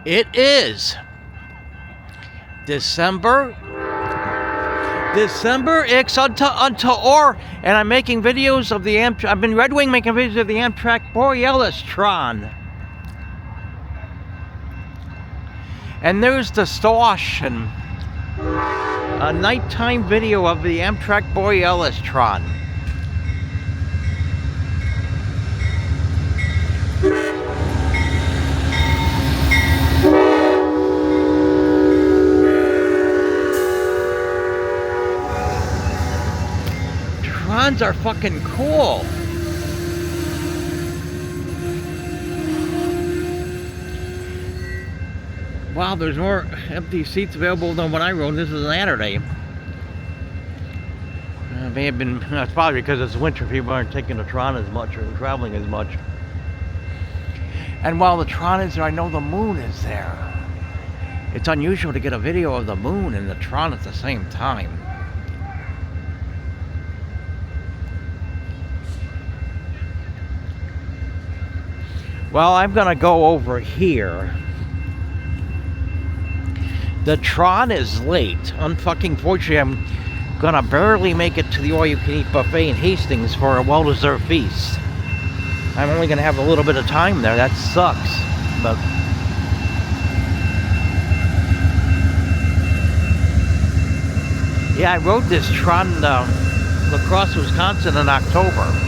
It is December X unto or, and I'm making videos of the I've been Red Wing making videos of the Amtrak Borealis Train. And there's the distortion. A nighttime video of the Amtrak Borealis Train. Trons are fucking cool. Wow, there's more empty seats available than when I rode. This is Saturday. May have been, it's probably because it's winter, people aren't taking the Tron as much or traveling as much. And while the Tron is there, I know the moon is there. It's unusual to get a video of the moon and the Tron at the same time. Well, I'm gonna go over here. The Tron is late. Unfuckingfortunately, I'm gonna barely make it to the all-you-can-eat buffet in Hastings for a well-deserved feast. I'm only gonna have a little bit of time there. That sucks, but yeah, I rode this Tron across Wisconsin in October.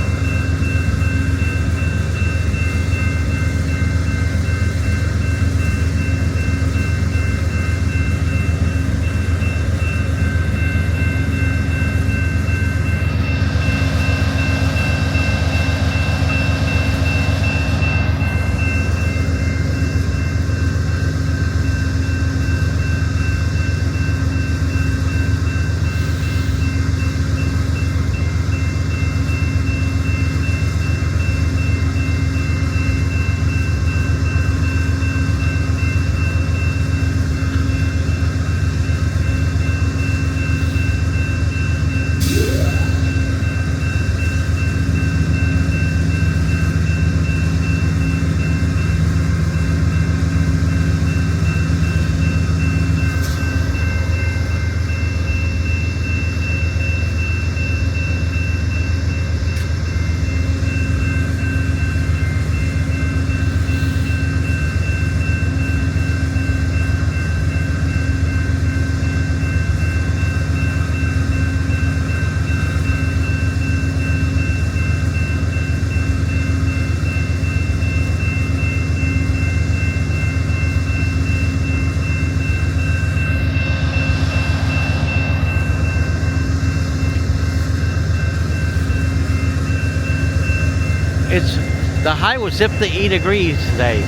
The high was 58 degrees today.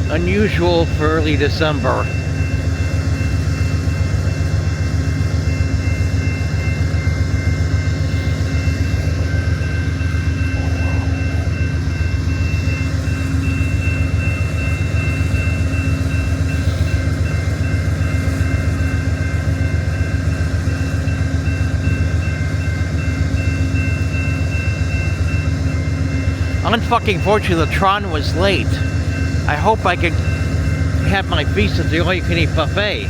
Unusual for early December. Unfuckingfortunately, the Tron was late. I hope I could have my feast at the all-you-can-eat buffet.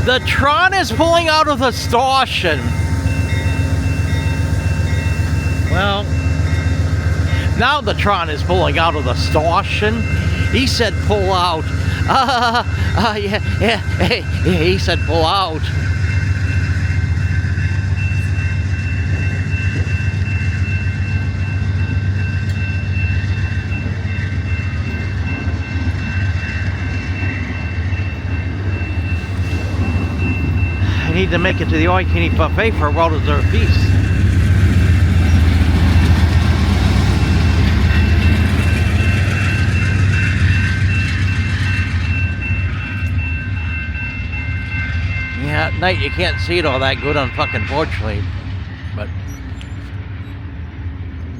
The Tron is pulling out of the station. Well, now the Tron is pulling out of the station. He said pull out. Yeah, he said pull out. I need to make it to the all-you-can-eat buffet for a well-deserved feast. night you can't see it all that good, unfuckingfortunately.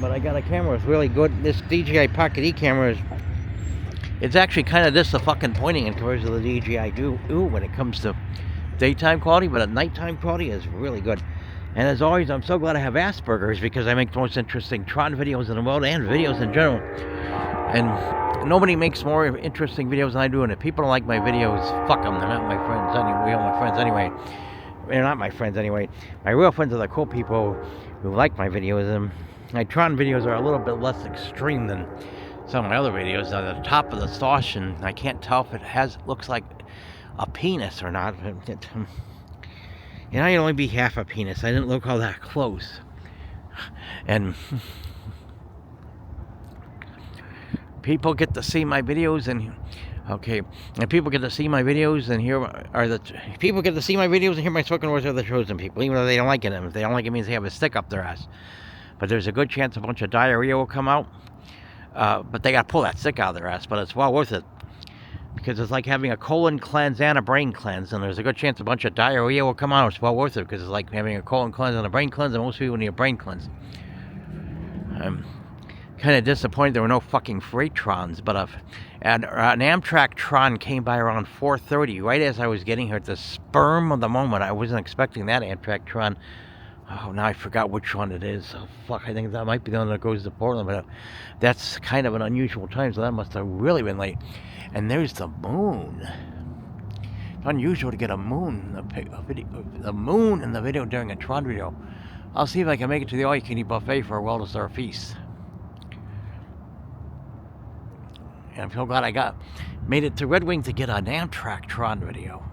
But I got a camera that's really good. This DJI Pocket E camera it's actually kind of the fucking pointing in comparison to the DJI Ooh when it comes to daytime quality, but at nighttime quality is really good. And as always, I'm so glad I have Asperger's because I make the most interesting Tron videos in the world and videos in general. And nobody makes more interesting videos than I do, and if people don't like my videos, fuck them. They're not my friends anyway. They're my friends anyway. They're not my friends anyway. My real friends are the cool people who like my videos. And my Tron videos are a little bit less extreme than some of my other videos. At the top of the stash, and I can't tell if it looks like a penis or not. It might only be half a penis. I didn't look all that close. And people get to see my videos, and people get to see my videos, and people get to see my videos and hear my spoken words are the chosen people, even though they don't like it. And if they don't like it, it means they have a stick up their ass. But there's a good chance a bunch of diarrhea will come out. But they got to pull that stick out of their ass. But it's well worth it. Because it's like having a colon cleanse and a brain cleanse. And there's a good chance a bunch of diarrhea will come out. It's well worth it. Because it's like having a colon cleanse and a brain cleanse. And most people need a brain cleanse. I'm kind of disappointed there were no fucking freight trons. But an Amtrak Tron came by around 4:30. Right as I was getting here at the sperm of the moment. I wasn't expecting that Amtrak Tron. Oh, now I forgot which one it is. Oh, fuck, I think that might be the one that goes to Portland, but that's kind of an unusual time, so that must have really been late. And there's the moon. It's unusual to get a moon in the video during a Tron video. I'll see if I can make it to the all-you-can-eat buffet for a well-deserved feast. And I'm so glad I made it to Red Wing to get an Amtrak Tron video.